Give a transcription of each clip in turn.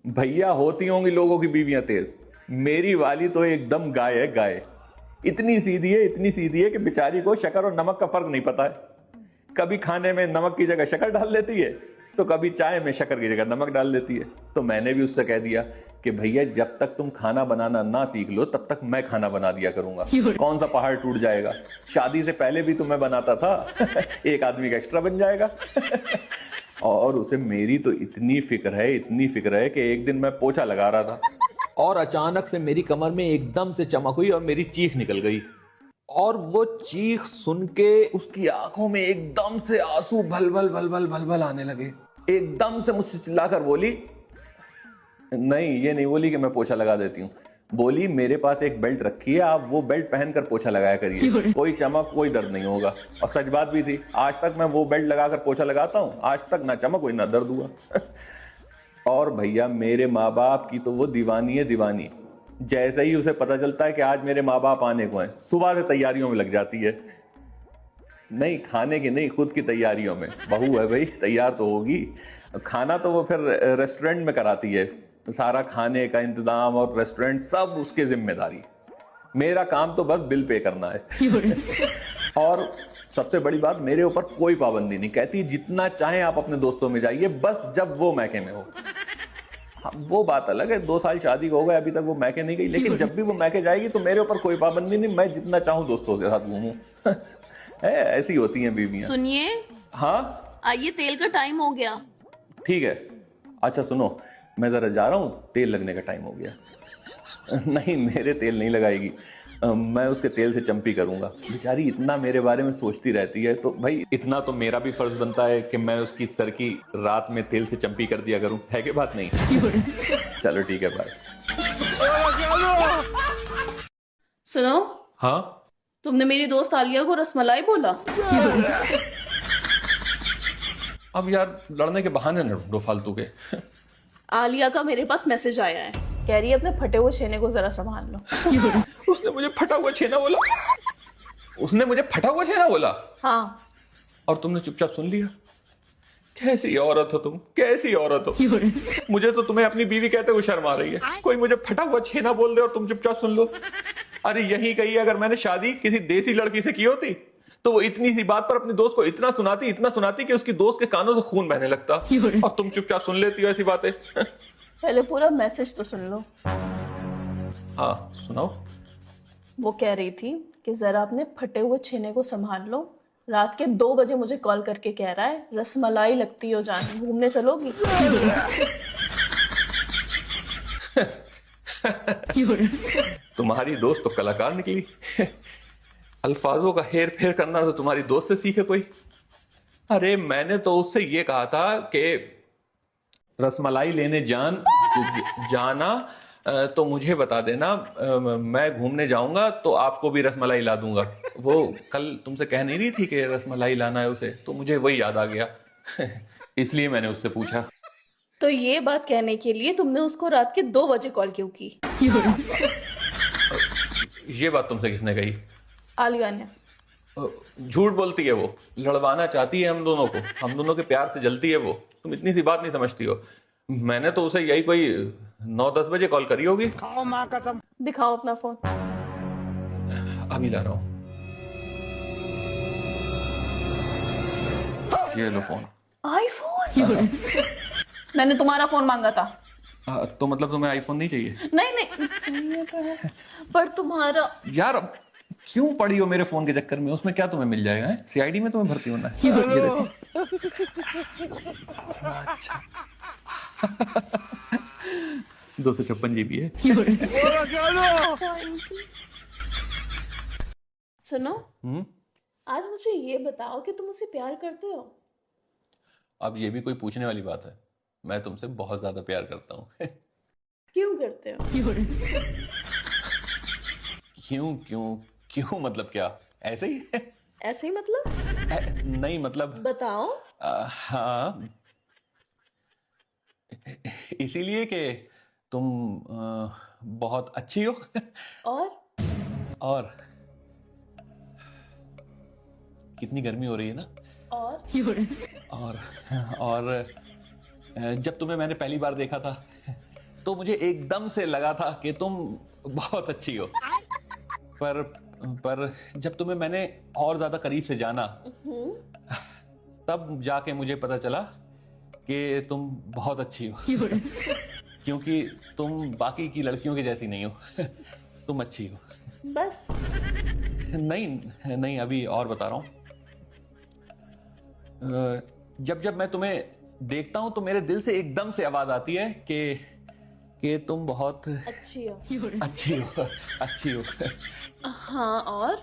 भैया होती होंगी लोगों की बीवियां तेज, मेरी वाली तो एकदम गाय है, गाय। इतनी सीधी है, इतनी सीधी है कि बेचारी को शक्कर और नमक का फर्क नहीं पता है। कभी खाने में नमक की जगह शक्कर डाल देती है, तो कभी चाय में शक्कर की जगह नमक डाल देती है। तो मैंने भी उससे कह दिया कि भैया जब तक तुम खाना बनाना ना सीख लो तब तक मैं खाना बना दिया करूंगा। कौन सा पहाड़ टूट जाएगा, शादी से पहले भी तो मैं बनाता था। एक आदमी का एक्स्ट्रा बन जाएगा। और उसे मेरी तो इतनी फिक्र है, इतनी फिक्र है कि एक दिन मैं पोछा लगा रहा था और अचानक से मेरी कमर में एकदम से चमक हुई और मेरी चीख निकल गई। और वो चीख सुन के उसकी आंखों में एकदम से आंसू भल भल भल भल भल भल आने लगे। एकदम से मुझसे चिल्लाकर बोली, नहीं ये नहीं बोली कि मैं पोछा लगा देती हूँ, बोली मेरे पास एक बेल्ट रखी है, आप वो बेल्ट पहनकर पोछा लगाया करिए, कोई चमक कोई दर्द नहीं होगा। और सच बात भी थी, आज तक मैं वो बेल्ट लगाकर पोछा लगाता हूँ, आज तक ना चमक हुई ना दर्द हुआ। और भैया मेरे माँ बाप की तो वो दीवानी है, दीवानी। जैसे ही उसे पता चलता है कि आज मेरे माँ बाप आने को हैं, सुबह से तैयारियों में लग जाती है। नहीं खाने की नहीं, खुद की तैयारियों में। बहू है भाई, तैयार तो होगी। खाना तो वो फिर रेस्टोरेंट में कराती है, सारा खाने का इंतजाम और रेस्टोरेंट सब उसकी जिम्मेदारी। मेरा काम तो बस बिल पे करना है। और सबसे बड़ी बात, मेरे ऊपर कोई पाबंदी नहीं, कहती जितना चाहे आप अपने दोस्तों में जाइए, बस जब वो मैके में हो। वो बात अलग है, 2 साल शादी हो गए अभी तक वो मैके नहीं गई, लेकिन जब भी वो मैके जाएगी तो मेरे ऊपर कोई पाबंदी नहीं, मैं जितना चाहूं दोस्तों के साथ घूमूं। ऐसी होती हैं बीवियां। सुनिए, हाँ आइए तेल का टाइम हो गया। ठीक है। अच्छा सुनो, मैं जरा जा रहा हूं, तेल लगने का टाइम हो गया। नहीं मेरे तेल नहीं लगाएगी, मैं उसके तेल से चंपी करूंगा। बेचारी इतना मेरे बारे में सोचती रहती है, तो भाई इतना तो मेरा भी फर्ज बनता है कि मैं उसकी सर की रात में तेल से चंपी कर दिया करूं, है कि बात नहीं? चलो ठीक है, बाय। सुनो, हाँ तुमने मेरी दोस्त आलिया को रसमलाई बोला। अब यार लड़ने के बहाने न ढूंढो फालतू के। आलिया का मेरे पास मैसेज आया है, कह रही है अपने फटे हुए छेने को जरा संभाल लो। उसने मुझे फटा हुआ छेना बोला? उसने मुझे फटा हुआ छेना बोला? हाँ। और तुमने चुपचाप सुन लिया? कैसी औरत हो तुम, कैसी औरत हो। मुझे तो तुम्हें अपनी बीवी कहते हुए शर्म आ रही है। कोई मुझे फटा हुआ छेना बोल दे और तुम चुपचाप सुन लो। अरे यही कही, अगर मैंने शादी किसी देसी लड़की से की होती तो वो इतनी सी बात पर अपने दोस्त को इतना सुनाती कि उसकी दोस्त के कानों से खून बहने लगता, और तुम चुपचाप सुन लेती हो ऐसी बातें। पहले पूरा मैसेज तो सुन लो। हाँ सुनाओ। वो कह रही थी कि जरा अपने फटे हुए छेने को संभाल लो, रात के 2 बजे मुझे कॉल करके कह रहा है रसमलाई लगती हो जान, घूमने चलोगी? तुम्हारी दोस्त तो कलाकार निकली। अल्फाजों का हेर फेर करना तो तुम्हारी दोस्त से सीखे कोई। अरे मैंने तो उससे ये कहा था कि रसमलाई लेने जाना तो मुझे बता देना, मैं घूमने जाऊंगा तो आपको भी रसमलाई ला दूंगा। वो कल तुमसे कह नहीं रही थी कि रसमलाई लाना है उसे, तो मुझे वही याद आ गया। इसलिए मैंने उससे पूछा। तो ये बात कहने के लिए तुमने उसको रात के 2 बजे कॉल क्यों की? ये बात तुमसे किसने कही? आलिया ने। झूठ बोलती है वो, लड़वाना चाहती है हम दोनों को, हम दोनों के प्यार से जलती है वो। तुम इतनी सी बात नहीं समझती हो। मैंने तो उसे यही कोई 9-10 बजे कॉल करी होगी। खाओ माँ कसम। दिखाओ अपना फोन। अभी ला रहा हूं, ये लो फोन। आईफोन? मैंने तुम्हारा फोन मांगा था। तो मतलब तुम्हें आईफोन नहीं चाहिए? नहीं नहीं चाहिए तो है, पर तुम्हारा। यार क्यों पड़ी हो मेरे फोन के चक्कर में? उसमें क्या तुम्हें मिल जाएगा? सीआईडी में तुम्हें भर्ती होना है? ये देखो। अच्छा। 256 GB है। सुनो, आज मुझे ये बताओ कि तुम उसे प्यार करते हो? अब ये भी कोई पूछने वाली बात है? मैं तुमसे बहुत ज्यादा प्यार करता हूँ। क्यों करते हो? क्यों क्यों क्यों मतलब क्या? ऐसे ही? ऐसे ही मतलब? नहीं मतलब बताओ। हाँ, इसीलिए कि तुम बहुत अच्छी हो। और कितनी गर्मी हो रही है ना। और जब तुम्हें मैंने पहली बार देखा था तो मुझे एकदम से लगा था कि तुम बहुत अच्छी हो। पर जब तुम्हें मैंने और ज्यादा करीब से जाना, तब जाके मुझे पता चला कि तुम बहुत अच्छी हो। क्योंकि तुम बाकी की लड़कियों की जैसी नहीं हो। तुम अच्छी हो। बस? नहीं नहीं, अभी और बता रहा हूं। जब जब मैं तुम्हें देखता हूं तो मेरे दिल से एकदम से आवाज आती है कि तुम बहुत अच्छी हो। अच्छी हो। अच्छी हो। हाँ, और?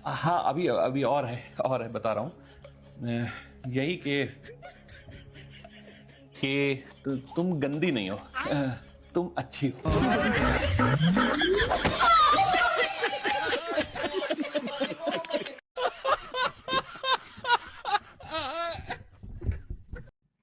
हाँ, अभी और है, बता रहा हूं। यही कि तुम गंदी नहीं हो, तुम अच्छी हो।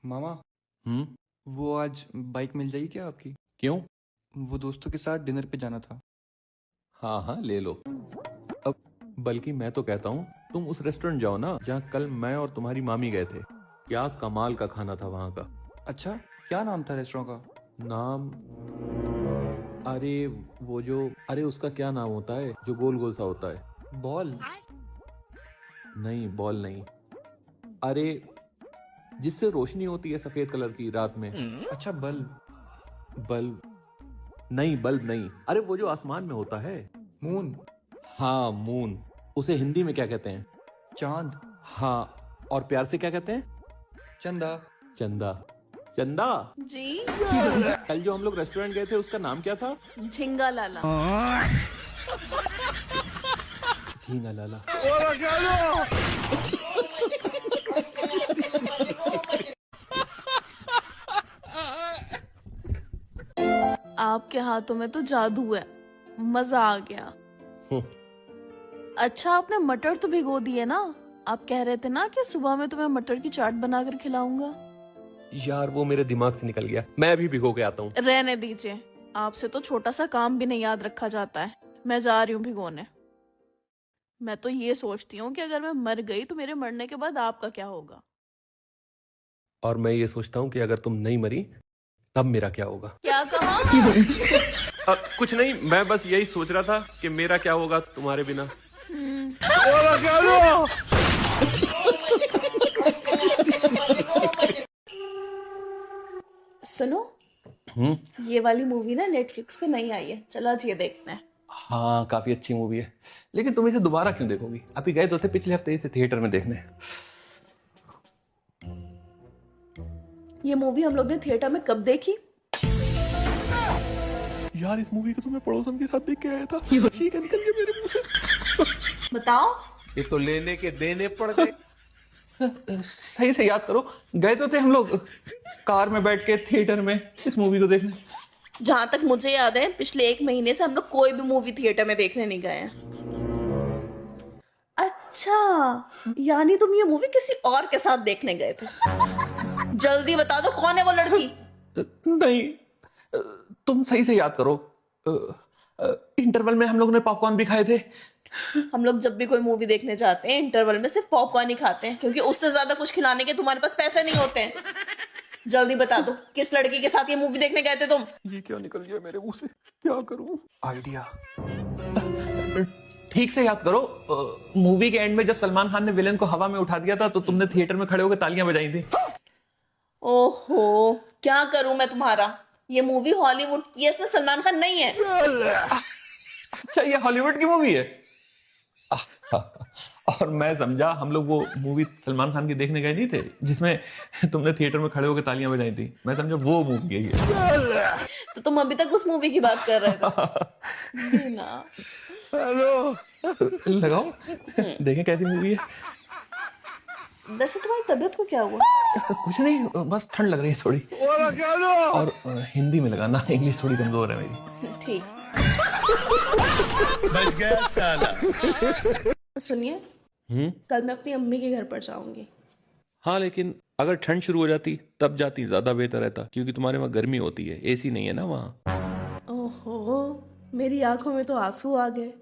मामा, हम्म। वो आज बाइक मिल जाएगी क्या आपकी? क्यों? वो दोस्तों के साथ डिनर पे जाना था। हाँ हाँ, ले लो। अब बल्कि मैं तो कहता हूँ तुम उस रेस्टोरेंट जाओ ना जहाँ कल मैं और तुम्हारी मामी गए थे। क्या कमाल का खाना था वहां का। अच्छा, क्या नाम था रेस्टोरेंट का? नाम? अरे उसका क्या नाम होता है जो गोल गोल सा होता है? बॉल? नहीं, बॉल नहीं। अरे जिससे रोशनी होती है सफेद कलर की रात में। अच्छा, बल्ब? बल्ब नहीं, बल्ब नहीं। अरे वो जो आसमान में होता है। मून? हाँ, मून। उसे हिंदी में क्या कहते हैं? चांद? हाँ, और प्यार से क्या कहते हैं? चंदा? चंदा। चंदा? जी? कल जो हम लोग रेस्टोरेंट गए थे उसका नाम क्या था? झिंगा लाला। झींगा लाला। आपके हाथों में तो जादू है, मजा आ गया। अच्छा, आपने मटर तो भिगो दिए ना? आप कह रहे थे ना कि सुबह में तुम्हें मटर की चाट बनाकर खिलाऊंगा। यार वो मेरे दिमाग से निकल गया, मैं अभी भिगो के आता हूँ। रहने दीजिए, आपसे तो छोटा सा काम भी नहीं याद रखा जाता है। मैं जा रही हूँ भिगोने। मैं तो ये सोचती हूँ कि अगर मैं मर गई तो मेरे मरने के बाद आपका क्या होगा। और मैं ये सोचता हूँ कि अगर तुम नहीं मरी तब मेरा क्या होगा। क्या कहा? कुछ नहीं, मैं बस यही सोच रहा था कि मेरा क्या होगा तुम्हारे बिना। सुनो, ये वाली मूवी ना नेटफ्लिक्स पे नहीं आई है, चलो आज ये देखते हैं। हाँ, काफी अच्छी मूवी है, लेकिन तुम इसे दोबारा क्यों देखोगी? अभी गए तो थे पिछले हफ्ते इसे थिएटर में देखने। ये मूवी हम लोग ने थिएटर में कब देखी? यार इस मूवी को तो मैं पड़ोसन के साथ देख के आया था। ठीक है, निकल गया मेरे मुंह से। बताओ। ये तो लेने के देने पड़ गए। सही से याद करो, गए तो थे हम लोग कार में बैठ के थिएटर में इस मूवी को देखने। जहां तक मुझे याद है पिछले 1 महीने से हम लोग कोई भी मूवी थिएटर में देखने नहीं गए हैं। अच्छा, यानी तुम ये मूवी किसी और के साथ देखने गए थे। जल्दी बता दो, कौन है वो लड़की? नहीं, तुम सही से याद करो। इंटरवल में हम लोग ने पॉपकॉर्न भी खाए थे। हम लोग जब भी कोई मूवी देखने जाते हैं इंटरवल में सिर्फ पॉपकॉर्न ही खाते हैं, क्योंकि उससे ज्यादा कुछ खिलाने के तुम्हारे पास पैसे नहीं होते हैं। जल्दी बता दो, किस लड़की के साथ ये मूवी देखने गए थे तुम? ये क्या निकल गया मेरे मुंह से, क्या करूं? आइडिया। ठीक से याद करो, मूवी के एंड में जब सलमान खान ने विलेन को हवा में उठा दिया था तो तुमने थिएटर में खड़े होकर तालियां बजाई थी। ओहो, क्या करूं मैं तुम्हारा? ये मूवी हॉलीवुड की है, इसमें सलमान खान नहीं है। अच्छा, ये हॉलीवुड की मूवी है? और मैं समझा हम लोग वो मूवी सलमान खान की देखने गए नहीं थे जिसमें तुमने थिएटर में खड़े होकर तालियां बजाई थी। मैं समझा वो मूवी है ये। तो तुम अभी तक उस मूवी की बात कर रहे थे ना? हेलो, लगाओ देखें कैसी मूवी है। वैसे तुम्हारी तबीयत को क्या हुआ? कुछ नहीं, बस ठंड लग रही है थोड़ी। और हिंदी में लगाना, इंग्लिश थोड़ी कमजोर है मेरी। ठीक। बच गया साला। सुनिए, कल मैं अपनी अम्मी के घर पर जाऊंगी। हाँ, लेकिन अगर ठंड शुरू हो जाती तब जाती ज्यादा बेहतर रहता, क्योंकि तुम्हारे वहाँ गर्मी होती है, एसी नहीं है ना वहाँ। ओहो, मेरी आंखों में तो आंसू आ गए।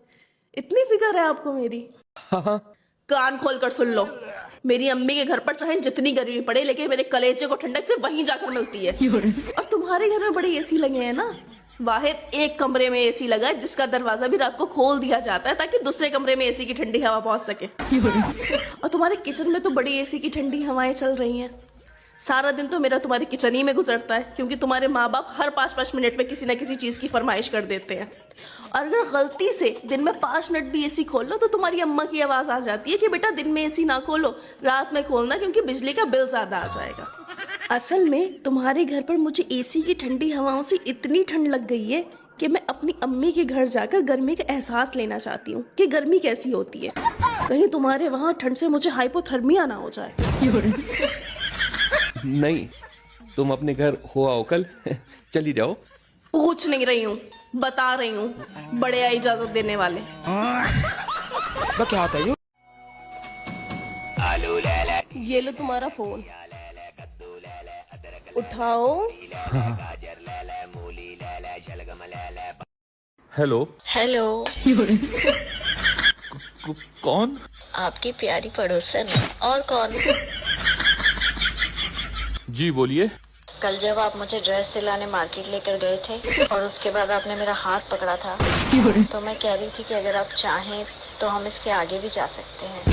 इतनी फिक्र है आपको मेरी? हाँ। कान खोल कर सुन लो, मेरी अम्मी के घर पर चाहे जितनी गर्मी पड़े, लेकिन मेरे कलेजे को ठंडक से वहीं जाकर मिलती है। और तुम्हारे घर में बड़े एसी लगे हैं ना, वाहिद एक कमरे में एसी लगा है जिसका दरवाजा भी रात को खोल दिया जाता है ताकि दूसरे कमरे में एसी की ठंडी हवा पहुंच सके। और तुम्हारे किचन में तो बड़ी एसी की ठंडी हवाएं चल रही हैं। सारा दिन तो मेरा तुम्हारे किचन ही में गुजरता है, क्योंकि तुम्हारे माँ बाप हर 5-5 मिनट में किसी ना किसी चीज की फरमाइश कर देते हैं। और अगर गलती से दिन में 5 मिनट भी एसी खोल लो तो तुम्हारी अम्मा की आवाज आ जाती है कि बेटा दिन में एसी ना खोलो, रात में खोलना, क्योंकि बिजली का बिल ज्यादा आ जाएगा। असल में तुम्हारे घर पर मुझे एसी की ठंडी हवाओं से इतनी ठंड लग गई है कि मैं अपनी अम्मी के घर जाकर गर्मी का एहसास लेना चाहती हूँ कि गर्मी कैसी होती है। कहीं तुम्हारे वहाँ ठंड से मुझे हाइपोथर्मिया ना हो जाए। नहीं, तुम अपने घर हो आओ कल। चली जाओ। पूछ नहीं रही हूँ, बता रही हूँ, बड़े आ इजाजत देने वाले। क्या होता है ये लो तुम्हारा फोन, उठाओ। हेलो। हेलो, कौन? आपकी प्यारी पड़ोसन। और कौन? जी बोलिए। कल जब आप मुझे ड्रेस सिलाने मार्केट लेकर गए थे और उसके बाद आपने मेरा हाथ पकड़ा था, तो मैं कह रही थी कि अगर आप चाहें तो हम इसके आगे भी जा सकते हैं।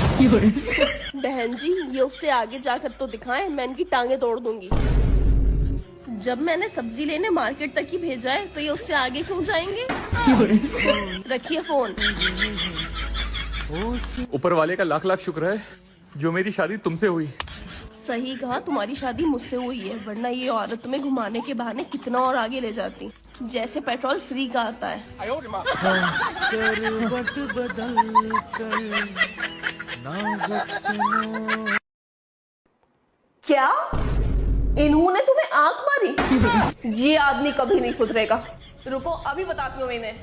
बहन जी, ये उससे आगे जाकर तो दिखाएं, मैं इनकी टांगे तोड़ दूंगी। जब मैंने सब्जी लेने मार्केट तक ही भेजा है तो ये उससे आगे क्यों जाएंगे? रखिए फोन। ऊपर वाले का लाख लाख शुक्र है जो मेरी शादी तुमसे हुई। सही कहा, तुम्हारी शादी मुझसे हुई है, वरना ये औरत तुम्हें घुमाने के बहाने कितना और आगे ले जाती, जैसे पेट्रोल फ्री का आता है। क्या इन्होंने तुम्हें आंख मारी? ये आदमी कभी नहीं सुधरेगा। रुको, अभी बताती हूँ मैं इन्हें।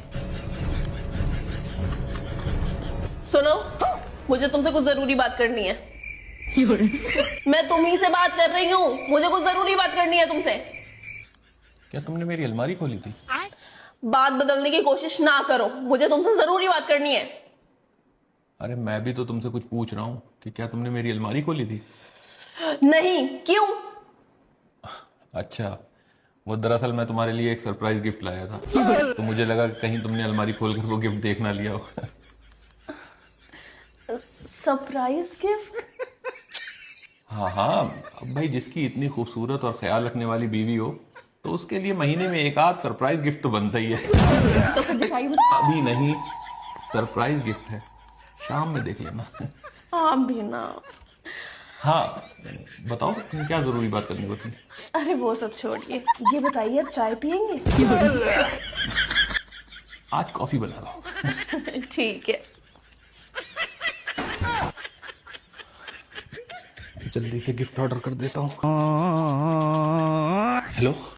सुनो, मुझे तुमसे कुछ जरूरी बात करनी है। मैं तुम्ही से बात कर रही हूँ, मुझे कुछ जरूरी बात करनी है तुमसे। क्या तुमने मेरी अलमारी खोली थी? बात बदलने की कोशिश ना करो, मुझे तुमसे जरूरी बात करनी है। अरे मैं भी तो तुमसे कुछ पूछ रहा हूँ कि क्या तुमने मेरी अलमारी खोली थी? नहीं, क्यों? अच्छा, वो दरअसल मैं तुम्हारे लिए एक सरप्राइज गिफ्ट लाया था, तो मुझे लगा कि कहीं तुमने अलमारी खोलकर वो गिफ्ट देख ना लिया हो। Surprise gift? हाँ हाँ, अब भाई जिसकी इतनी खूबसूरत और ख्याल रखने वाली बीवी हो तो उसके लिए महीने में एक आध सरप्राइज गिफ्ट तो बनता ही है। तो फिर दिखाई मुझे। अभी नहीं, सरप्राइज गिफ्ट है, शाम में देख लेना। हाँ भी ना। हाँ बताओ, तुम क्या जरूरी बात करनी होती? अरे वो सब छोड़िए, ये बताइए आप चाय पियेंगे? आज कॉफी बना लो। ठीक है। जल्दी से गिफ्ट ऑर्डर कर देता हूँ। हेलो।